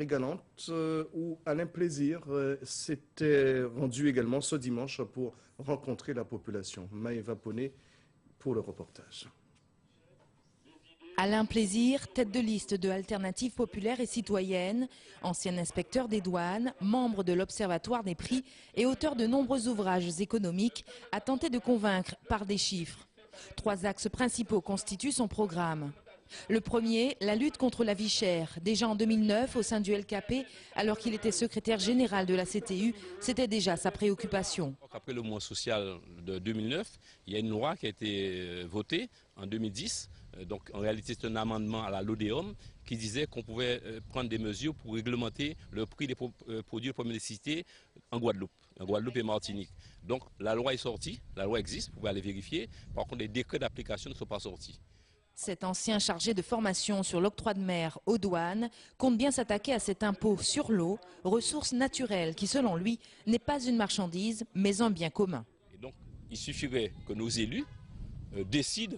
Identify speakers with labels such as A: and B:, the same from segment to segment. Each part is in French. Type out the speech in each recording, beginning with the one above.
A: Galante où Alain Plaisir s'était rendu également ce dimanche pour rencontrer la population. Maëva Poné pour le reportage.
B: Alain Plaisir, tête de liste de Alternatives populaires et citoyennes, ancien inspecteur des douanes, membre de l'Observatoire des prix et auteur de nombreux ouvrages économiques, a tenté de convaincre par des chiffres. 3 axes principaux constituent son programme. Le premier, la lutte contre la vie chère. Déjà en 2009, au sein du LKP, alors qu'il était secrétaire général de la CTU, c'était déjà sa préoccupation.
C: Après le mois social de 2009, il y a une loi qui a été votée en 2010. Donc en réalité, c'est un amendement à la LODEOM qui disait qu'on pouvait prendre des mesures pour réglementer le prix des produits de première nécessité en Guadeloupe et Martinique. Donc la loi est sortie, la loi existe, vous pouvez aller vérifier. Par contre, les décrets d'application ne sont pas sortis.
B: Cet ancien chargé de formation sur l'octroi de mer aux douanes compte bien s'attaquer à cet impôt sur l'eau, ressource naturelle qui, selon lui, n'est pas une marchandise, mais un bien commun.
C: Et donc, il suffirait que nos élus décident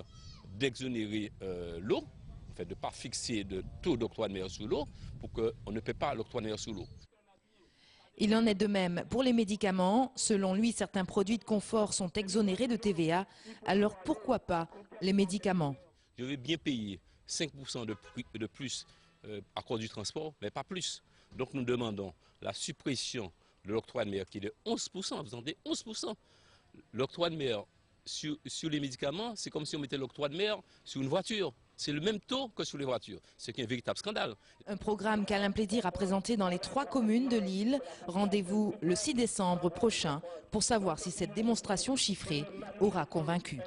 C: d'exonérer l'eau, en fait, de ne pas fixer de taux d'octroi de mer sur l'eau, pour qu'on ne paie pas l'octroi de mer sur l'eau.
B: Il en est de même pour les médicaments. Selon lui, certains produits de confort sont exonérés de TVA. Alors pourquoi pas les médicaments ?
C: Je vais bien payer 5% de plus à cause du transport, mais pas plus. Donc nous demandons la suppression de l'octroi de mer qui est de 11%. Vous entendez, 11%. L'octroi de mer sur les médicaments, c'est comme si on mettait l'octroi de mer sur une voiture. C'est le même taux que sur les voitures, ce qui est un véritable scandale.
B: Un programme qu'Alain Plaisir a présenté dans les 3 communes de l'île. Rendez-vous le 6 décembre prochain pour savoir si cette démonstration chiffrée aura convaincu.